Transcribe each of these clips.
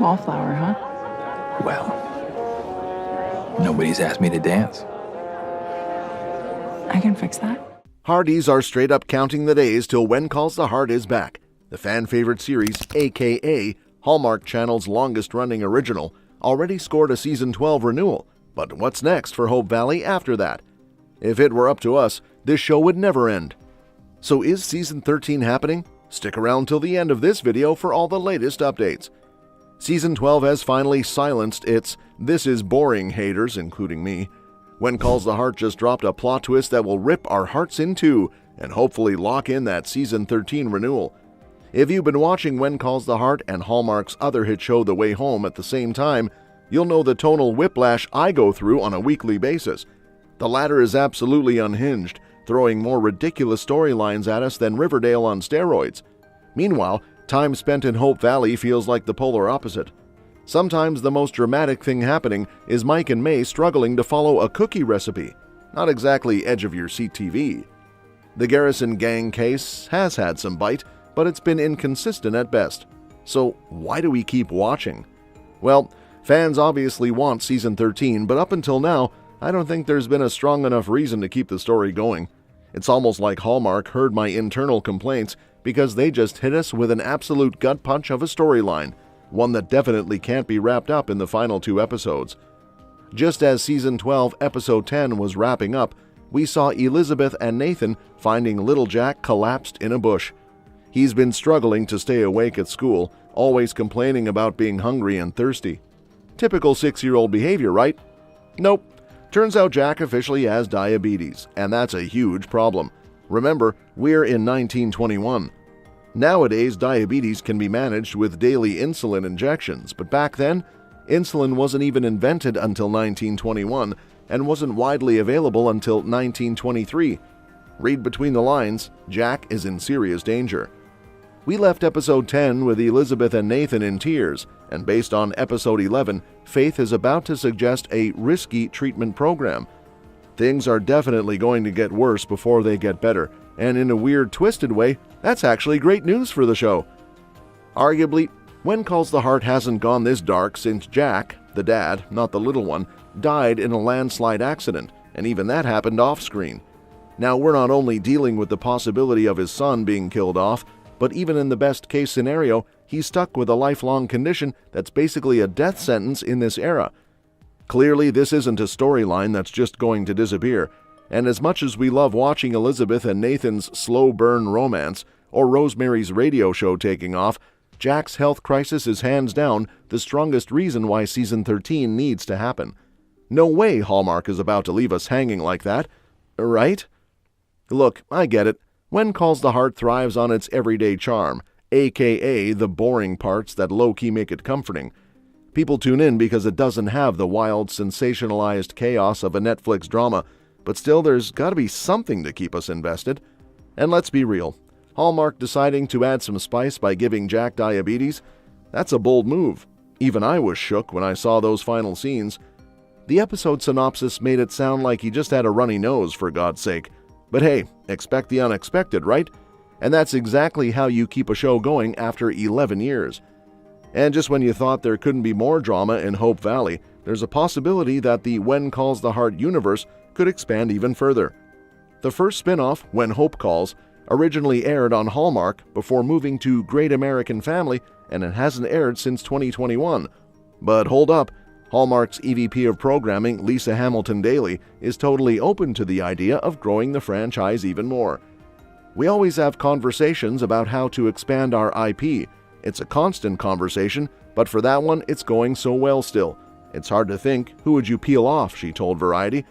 Wallflower, huh? Well, nobody's asked me to dance. I can fix that. Hardies are straight up counting the days till When Calls the Heart is back. The fan-favorite series, a.k.a. Hallmark Channel's longest-running original, already scored a Season 12 renewal. But what's next for Hope Valley after that? If it were up to us, this show would never end. So is Season 13 happening? Stick around till the end of this video for all the latest updates. Season 12 has finally silenced its "this is boring" haters, including me. When Calls the Heart just dropped a plot twist that will rip our hearts in two and hopefully lock in that Season 13 renewal. If you've been watching When Calls the Heart and Hallmark's other hit show The Way Home at the same time, you'll know the tonal whiplash I go through on a weekly basis. The latter is absolutely unhinged, throwing more ridiculous storylines at us than Riverdale on steroids. Meanwhile, time spent in Hope Valley feels like the polar opposite. Sometimes the most dramatic thing happening is Mike and May struggling to follow a cookie recipe. Not exactly edge-of-your-seat TV. The Garrison Gang case has had some bite, but it's been inconsistent at best. So why do we keep watching? Well, fans obviously want Season 13, but up until now, I don't think there's been a strong enough reason to keep the story going. It's almost like Hallmark heard my internal complaints because they just hit us with an absolute gut punch of a storyline, one that definitely can't be wrapped up in the final 2 episodes. Just as Season 12, Episode 10 was wrapping up, we saw Elizabeth and Nathan finding little Jack collapsed in a bush. He's been struggling to stay awake at school, always complaining about being hungry and thirsty. Typical 6-year-old behavior, right? Nope. Turns out Jack officially has diabetes, and that's a huge problem. Remember, we're in 1921. Nowadays, diabetes can be managed with daily insulin injections, but back then, insulin wasn't even invented until 1921 and wasn't widely available until 1923. Read between the lines, Jack is in serious danger. We left Episode 10 with Elizabeth and Nathan in tears, and based on Episode 11, Faith is about to suggest a risky treatment program. Things are definitely going to get worse before they get better, and in a weird, twisted way, that's actually great news for the show. Arguably, When Calls the Heart hasn't gone this dark since Jack, the dad, not the little one, died in a landslide accident, and even that happened off-screen. Now we're not only dealing with the possibility of his son being killed off, but even in the best-case scenario, he's stuck with a lifelong condition that's basically a death sentence in this era. Clearly, this isn't a storyline that's just going to disappear, and as much as we love watching Elizabeth and Nathan's slow-burn romance, or Rosemary's radio show taking off, Jack's health crisis is hands down the strongest reason why Season 13 needs to happen. No way Hallmark is about to leave us hanging like that, right? Look, I get it. When Calls the Heart thrives on its everyday charm, aka the boring parts that low-key make it comforting. People tune in because it doesn't have the wild, sensationalized chaos of a Netflix drama, but still there's gotta be something to keep us invested. And let's be real, Hallmark deciding to add some spice by giving Jack diabetes? That's a bold move. Even I was shook when I saw those final scenes. The episode synopsis made it sound like he just had a runny nose, for God's sake. But hey, expect the unexpected, right? And that's exactly how you keep a show going after 11 years. And just when you thought there couldn't be more drama in Hope Valley, there's a possibility that the When Calls the Heart universe could expand even further. The first spin-off, When Hope Calls, originally aired on Hallmark before moving to Great American Family, and it hasn't aired since 2021. But hold up, Hallmark's EVP of Programming, Lisa Hamilton Daly, is totally open to the idea of growing the franchise even more. We always have conversations about how to expand our IP. It's a constant conversation, but for that one, it's going so well still. It's hard to think, who would you peel off, she told Variety.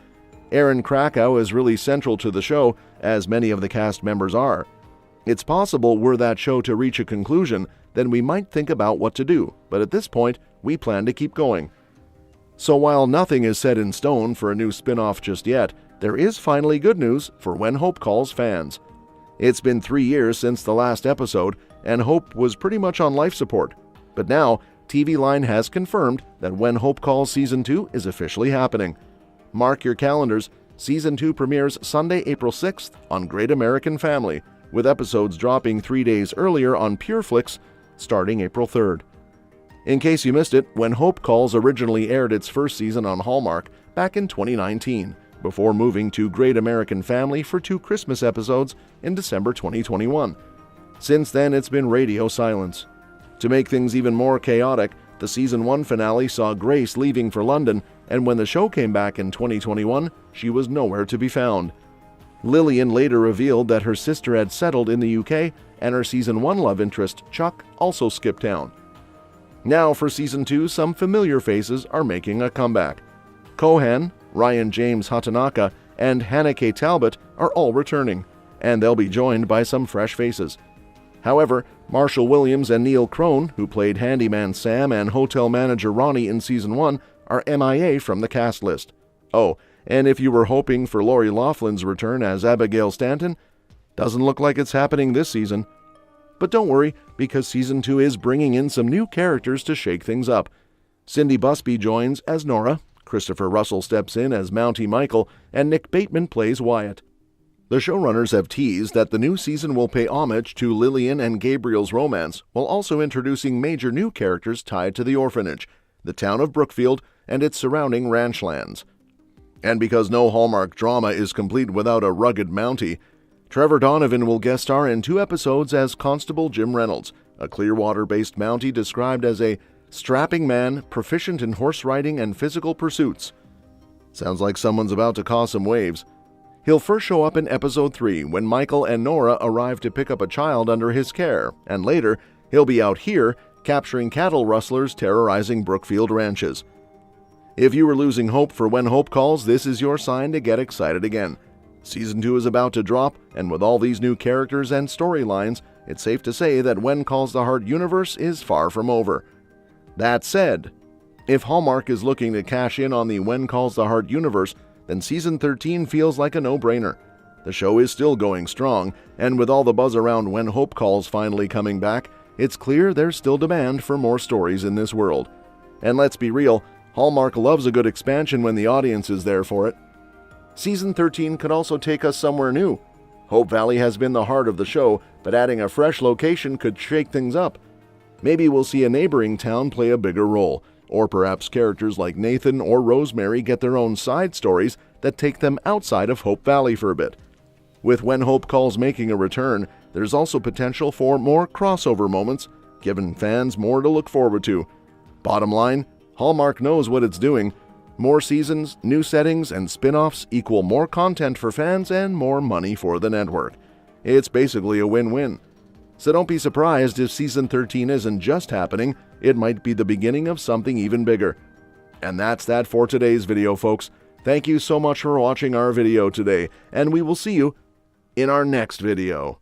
Aaron Krakow is really central to the show, as many of the cast members are. It's possible were that show to reach a conclusion, then we might think about what to do, but at this point, we plan to keep going. So while nothing is set in stone for a new spin-off just yet, there is finally good news for When Hope Calls fans. It's been 3 years since the last episode, and Hope was pretty much on life support. But now, TV Line has confirmed that When Hope Calls Season 2 is officially happening. Mark your calendars, Season 2 premieres Sunday, April 6th on Great American Family, with episodes dropping 3 days earlier on PureFlix starting April 3rd. In case you missed it, When Hope Calls originally aired its first season on Hallmark back in 2019, before moving to Great American Family for 2 Christmas episodes in December 2021. Since then, it's been radio silence. To make things even more chaotic, the season 1 finale saw Grace leaving for London, and when the show came back in 2021, she was nowhere to be found. Lillian later revealed that her sister had settled in the UK, and her season 1 love interest, Chuck, also skipped town. Now for season 2, some familiar faces are making a comeback. Kohan, Ryan James Hatanaka, and Hanneke Talbot are all returning, and they'll be joined by some fresh faces. However, Marshall Williams and Neil Crone, who played Handyman Sam and Hotel Manager Ronnie in season 1, are MIA from the cast list. Oh, and if you were hoping for Lori Loughlin's return as Abigail Stanton, doesn't look like it's happening this season. But don't worry, because season 2 is bringing in some new characters to shake things up. Cindy Busby joins as Nora, Christopher Russell steps in as Mountie Michael, and Nick Bateman plays Wyatt. The showrunners have teased that the new season will pay homage to Lillian and Gabriel's romance, while also introducing major new characters tied to the orphanage, the town of Brookfield, and its surrounding ranch lands. And because no Hallmark drama is complete without a rugged Mountie, Trevor Donovan will guest star in 2 episodes as Constable Jim Reynolds, a Clearwater-based Mountie described as a strapping man proficient in horse riding and physical pursuits. Sounds like someone's about to cause some waves. He'll first show up in episode 3 when Michael and Nora arrive to pick up a child under his care, and later he'll be out here capturing cattle rustlers terrorizing Brookfield ranches. If you were losing hope for When Hope Calls, this is your sign to get excited again. Season 2 is about to drop, and with all these new characters and storylines, it's safe to say that When Calls the Heart universe is far from over. That said, if Hallmark is looking to cash in on the When Calls the Heart universe, then Season 13 feels like a no-brainer. The show is still going strong, and with all the buzz around When Hope Calls finally coming back, it's clear there's still demand for more stories in this world. And let's be real, Hallmark loves a good expansion when the audience is there for it. Season 13 could also take us somewhere new. Hope Valley has been the heart of the show, but adding a fresh location could shake things up. Maybe we'll see a neighboring town play a bigger role, or perhaps characters like Nathan or Rosemary get their own side stories that take them outside of Hope Valley for a bit. With When Hope Calls making a return, there's also potential for more crossover moments, giving fans more to look forward to. Bottom line, Hallmark knows what it's doing. More seasons, new settings, and spin-offs equal more content for fans and more money for the network. It's basically a win-win. So don't be surprised if Season 13 isn't just happening, it might be the beginning of something even bigger. And that's that for today's video, folks. Thank you so much for watching our video today, and we will see you in our next video.